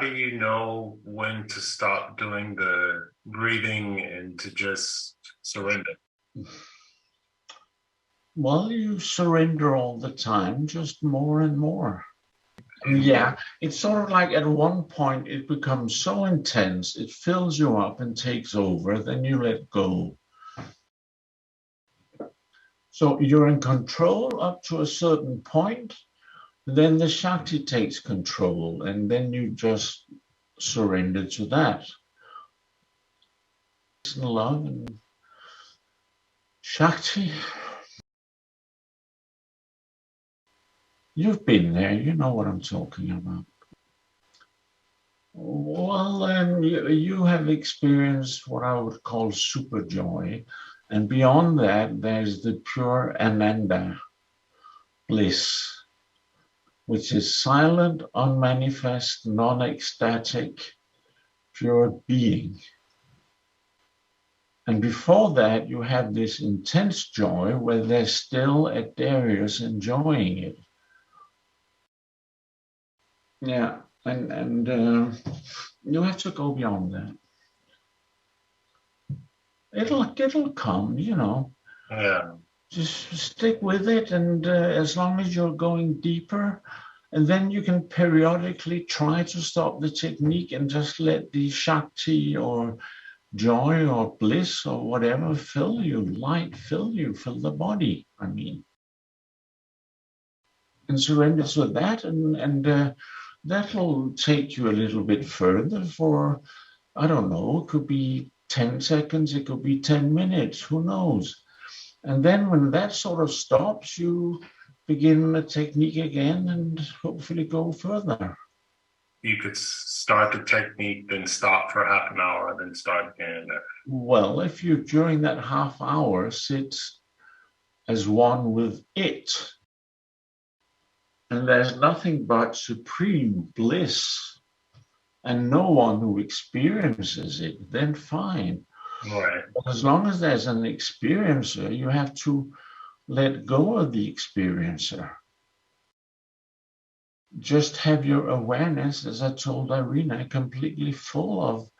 do you know when to stop doing the breathing and to just surrender? Well, you surrender all the time, just more and more. Yeah, it's sort of like at one point it becomes so intense, it fills you up and takes over, then you let go. So you're in control up to a certain point, then the Shakti takes control, and then you just surrender to that. Love and Shakti. You've been there, you know what I'm talking about. Well, then you have experienced what I would call super joy. And beyond that, there's the pure ananda, bliss, which is silent, unmanifest, non-ecstatic, pure being. And before that, you have this intense joy where they're still at Darius enjoying it. Yeah, and you have to go beyond that. It'll come, you know. Yeah. Just stick with it, and as long as you're going deeper, and then you can periodically try to stop the technique and just let the Shakti or joy or bliss or whatever fill you, light fill you, fill the body, I mean. And surrender to that, and that'll take you a little bit further for, I don't know, it could be 10 seconds, it could be 10 minutes, who knows? And then when that sort of stops, you begin the technique again and hopefully go further. You could start the technique, then stop for half an hour, then start again. Well, if you during that half hour sit as one with it, and there's nothing but supreme bliss, and no one who experiences it, then fine. Right. But as long as there's an experiencer, you have to let go of the experiencer. Just have your awareness, as I told Irina, completely full of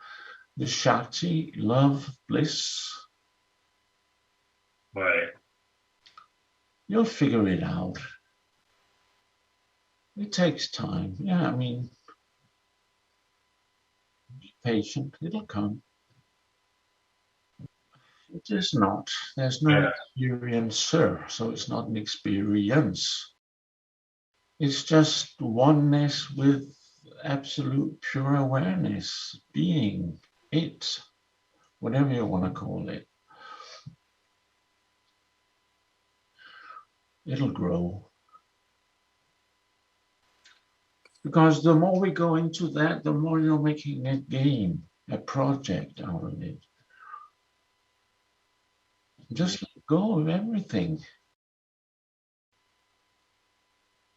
the Shakti, love, bliss. Right. You'll figure it out. It takes time. Yeah, I mean, be patient, it'll come. It is not. There's no experiencer, so it's not an experience. It's just oneness with absolute pure awareness, being, it, whatever you want to call it. It'll grow. Because the more we go into that, the more you're making a game, a project out of it. Just let go of everything.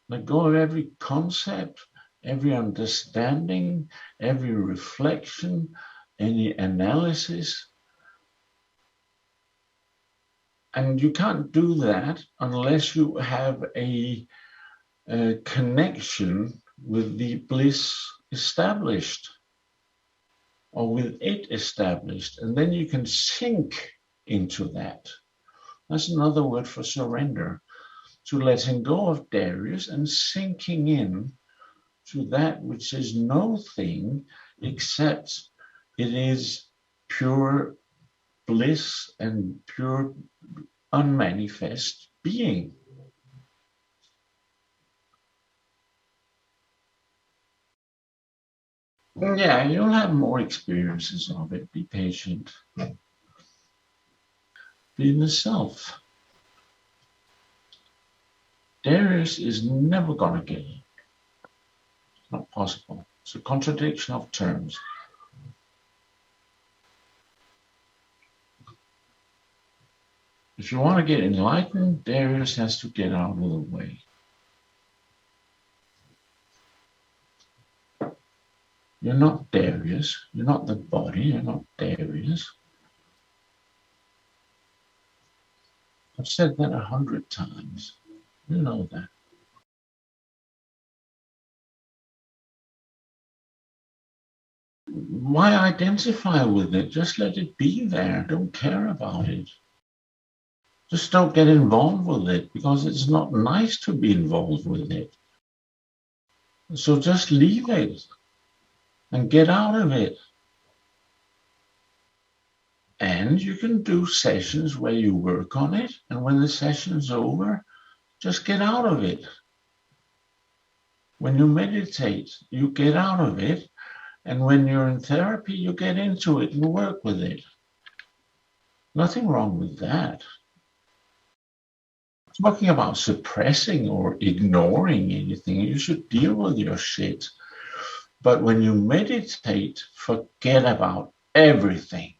Let go of every concept, every understanding, every reflection, any analysis. And you can't do that unless you have a connection with the bliss established or with it established. And then you can sink into that. That's another word for surrender. To letting go of Darius and sinking in to that which is no thing except it is pure bliss and pure unmanifest being. Yeah, you'll have more experiences of it. Be patient. Be in the self. Darius is never going to get it. It's not possible. It's a contradiction of terms. If you want to get enlightened, Darius has to get out of the way. You're not Darius. You're not the body. You're not Darius. I've said that 100 times. You know that. why identify with it? Just let it be there. Don't care about it. Just don't get involved with it, because it's not nice to be involved with it. So just leave it and get out of it. And you can do sessions where you work on it, and when the session's over, just get out of it. When you meditate, you get out of it, and when you're in therapy, you get into it and work with it. Nothing wrong with that. Talking about suppressing or ignoring anything, you should deal with your shit. But when you meditate, forget about everything.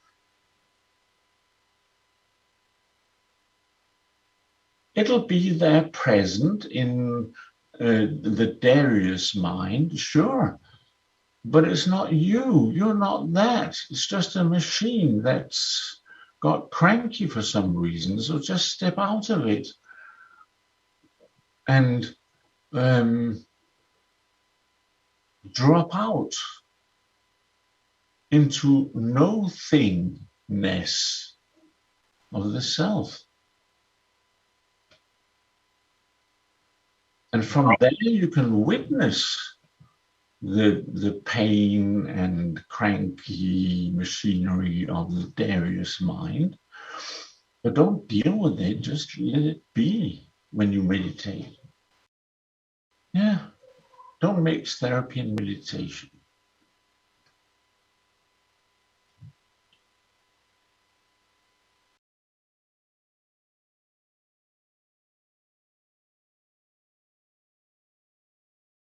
It'll be there present in the Darius mind, sure, but it's not you. You're not that. It's just a machine that's got cranky for some reason. So just step out of it and drop out into no thingness of the self. And from there you can witness the pain and cranky machinery of the Darius mind. But don't deal with it, just let it be when you meditate. Yeah, don't mix therapy and meditation.